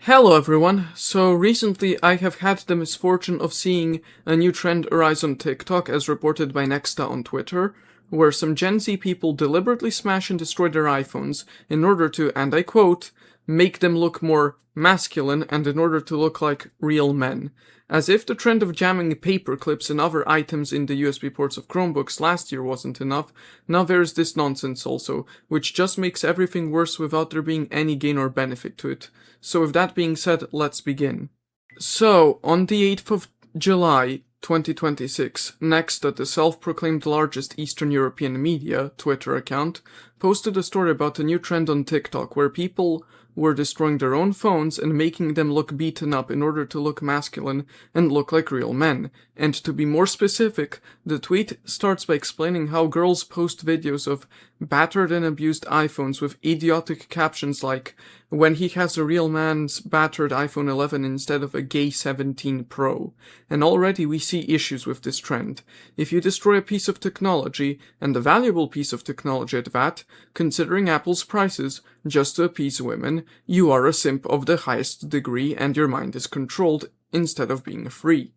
Hello everyone, so recently I have had the misfortune of seeing a new trend arise on TikTok as reported by MGTOW on Twitter, where some Gen Z people deliberately smash and destroy their iPhones in order to, and I quote, make them look more masculine and in order to look like real men. As if the trend of jamming paper clips and other items in the USB ports of Chromebooks last year wasn't enough, now there's this nonsense also, which just makes everything worse without there being any gain or benefit to it. So with that being said, let's begin. So, on the 8th of July, 2026, Next, the self-proclaimed largest Eastern European media Twitter account, posted a story about a new trend on TikTok where people were destroying their own phones and making them look beaten up in order to look masculine and look like real men. And to be more specific, the tweet starts by explaining how girls post videos of battered and abused iPhones with idiotic captions like, when he has a real man's battered iPhone 11 instead of a gay 17 Pro. And already we see issues with this trend. If you destroy a piece of technology, and a valuable piece of technology at that, considering Apple's prices, just to appease women, you are a simp of the highest degree and your mind is controlled instead of being free.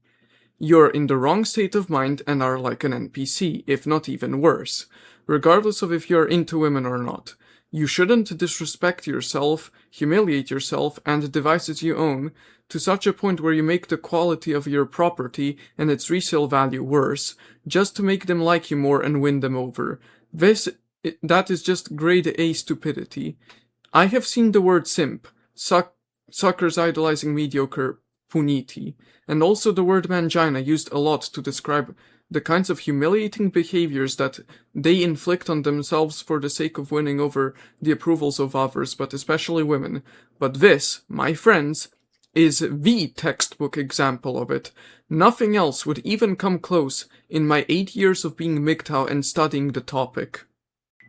You're in the wrong state of mind and are like an NPC, if not even worse, regardless of if you're into women or not. You shouldn't disrespect yourself, humiliate yourself, and the devices you own, to such a point where you make the quality of your property and its resale value worse, just to make them like you more and win them over. That is just grade A stupidity. I have seen the word simp, suckers idolizing mediocre puniti, and also the word mangina used a lot to describe the kinds of humiliating behaviors that they inflict on themselves for the sake of winning over the approvals of others, but especially women. But this, my friends, is the textbook example of it. Nothing else would even come close in my 8 years of being MGTOW and studying the topic.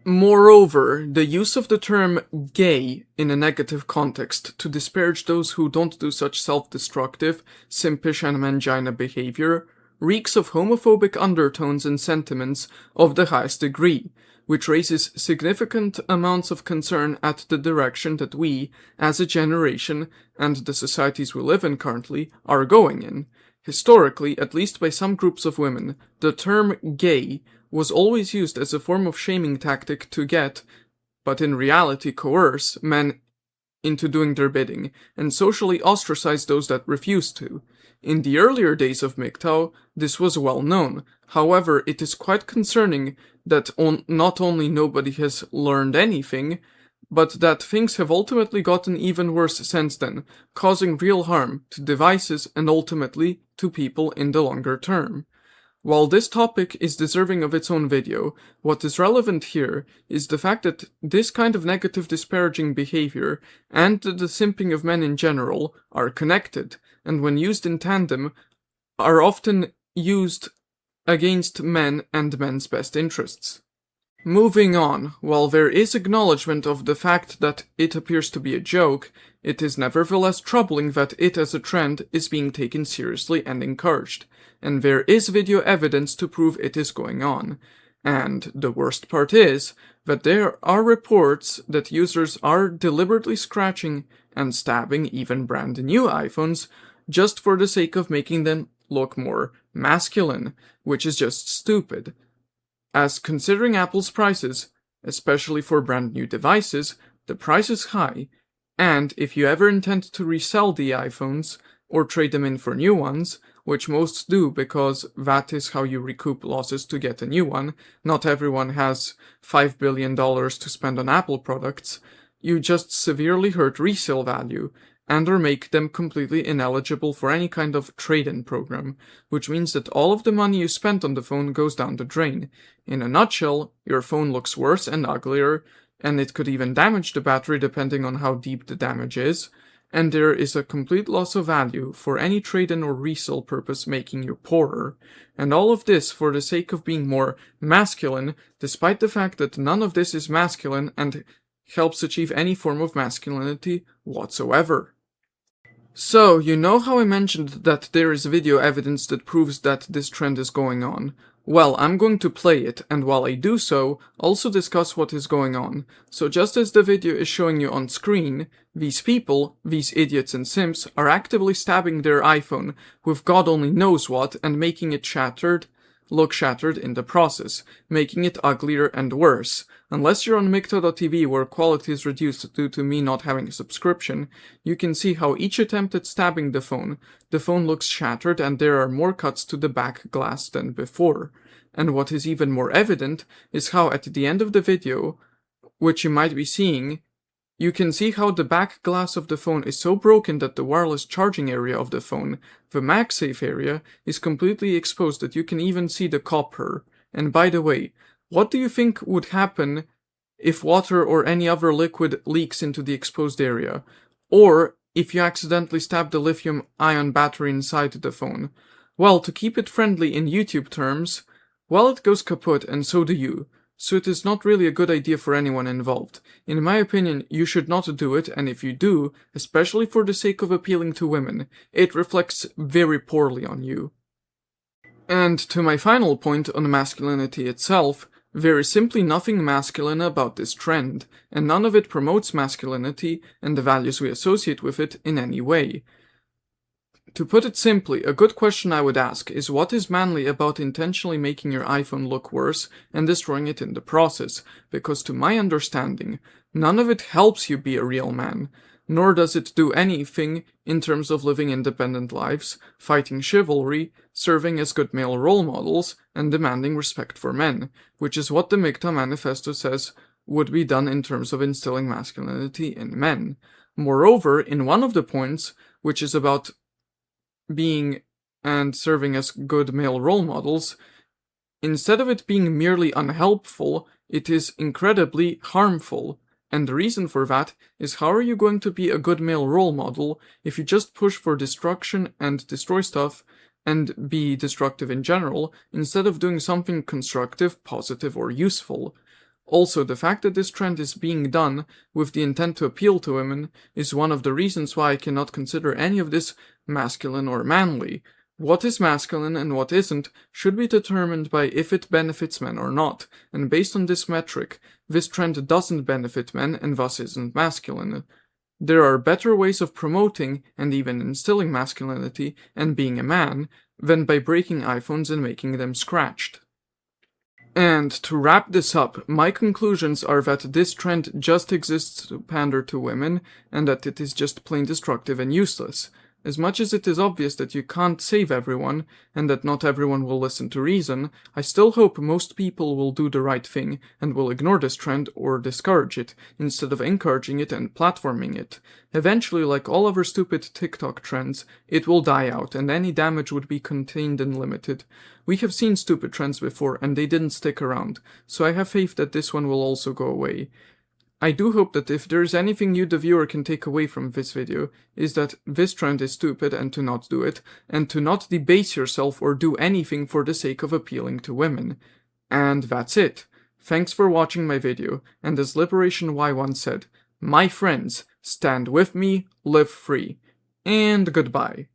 Moreover, the use of the term gay in a negative context to disparage those who don't do such self-destructive, simpish and mangina behavior reeks of homophobic undertones and sentiments of the highest degree, which raises significant amounts of concern at the direction that we, as a generation, and the societies we live in currently, are going in. Historically, at least by some groups of women, the term gay was always used as a form of shaming tactic to get, but in reality coerce, men into doing their bidding, and socially ostracize those that refused to. In the earlier days of MGTOW, this was well known. However, it is quite concerning that not only nobody has learned anything, but that things have ultimately gotten even worse since then, causing real harm to devices and ultimately to people in the longer term. While this topic is deserving of its own video, what is relevant here is the fact that this kind of negative disparaging behavior and the simping of men in general are connected, and when used in tandem, are often used against men and men's best interests. Moving on, while there is acknowledgement of the fact that it appears to be a joke, it is nevertheless troubling that it as a trend is being taken seriously and encouraged, and there is video evidence to prove it is going on. And the worst part is that there are reports that users are deliberately scratching and stabbing even brand new iPhones just for the sake of making them look more masculine, which is just stupid. As considering Apple's prices, especially for brand new devices, the price is high, and if you ever intend to resell the iPhones, or trade them in for new ones, which most do because that is how you recoup losses to get a new one, not everyone has $5 billion to spend on Apple products, you just severely hurt resale value, and or make them completely ineligible for any kind of trade-in program, which means that all of the money you spent on the phone goes down the drain. In a nutshell, your phone looks worse and uglier, and it could even damage the battery depending on how deep the damage is, and there is a complete loss of value for any trade-in or resale purpose, making you poorer. And all of this for the sake of being more masculine, despite the fact that none of this is masculine and helps achieve any form of masculinity whatsoever. So, you know how I mentioned that there is video evidence that proves that this trend is going on? Well, I'm going to play it, and while I do so, also discuss what is going on. So just as the video is showing you on screen, these people, these idiots and simps, are actively stabbing their iPhone with God only knows what and making it look shattered in the process, making it uglier and worse. Unless you're on MGTOW where quality is reduced due to me not having a subscription, you can see how each attempt at stabbing the phone looks shattered and there are more cuts to the back glass than before. And what is even more evident is how at the end of the video, which you might be seeing, you can see how the back glass of the phone is so broken that the wireless charging area of the phone, the MagSafe area, is completely exposed that you can even see the copper. And by the way, what do you think would happen if water or any other liquid leaks into the exposed area? Or if you accidentally stab the lithium-ion battery inside the phone? Well, to keep it friendly in YouTube terms, well, it goes kaput and so do you. So it is not really a good idea for anyone involved. In my opinion, you should not do it, and if you do, especially for the sake of appealing to women, it reflects very poorly on you. And to my final point on masculinity itself, there is simply nothing masculine about this trend, and none of it promotes masculinity and the values we associate with it in any way. To put it simply, a good question I would ask is what is manly about intentionally making your iPhone look worse and destroying it in the process, because to my understanding, none of it helps you be a real man, nor does it do anything in terms of living independent lives, fighting chivalry, serving as good male role models, and demanding respect for men, which is what the MGTOW Manifesto says would be done in terms of instilling masculinity in men. Moreover, in one of the points, which is about being and serving as good male role models, instead of it being merely unhelpful, it is incredibly harmful. And the reason for that is how are you going to be a good male role model if you just push for destruction and destroy stuff and be destructive in general, instead of doing something constructive, positive, or useful? Also, the fact that this trend is being done with the intent to appeal to women is one of the reasons why I cannot consider any of this masculine or manly. What is masculine and what isn't should be determined by if it benefits men or not, and based on this metric, this trend doesn't benefit men and thus isn't masculine. There are better ways of promoting and even instilling masculinity and being a man than by breaking iPhones and making them scratched. And to wrap this up, my conclusions are that this trend just exists to pander to women, and that it is just plain destructive and useless. As much as it is obvious that you can't save everyone, and that not everyone will listen to reason, I still hope most people will do the right thing and will ignore this trend or discourage it, instead of encouraging it and platforming it. Eventually, like all other stupid TikTok trends, it will die out, and any damage would be contained and limited. We have seen stupid trends before, and they didn't stick around, so I have faith that this one will also go away. I do hope that if there is anything you the viewer can take away from this video, is that this trend is stupid and to not do it, and to not debase yourself or do anything for the sake of appealing to women. And that's it. Thanks for watching my video, and as Liberation Y once said, my friends, stand with me, live free. And goodbye.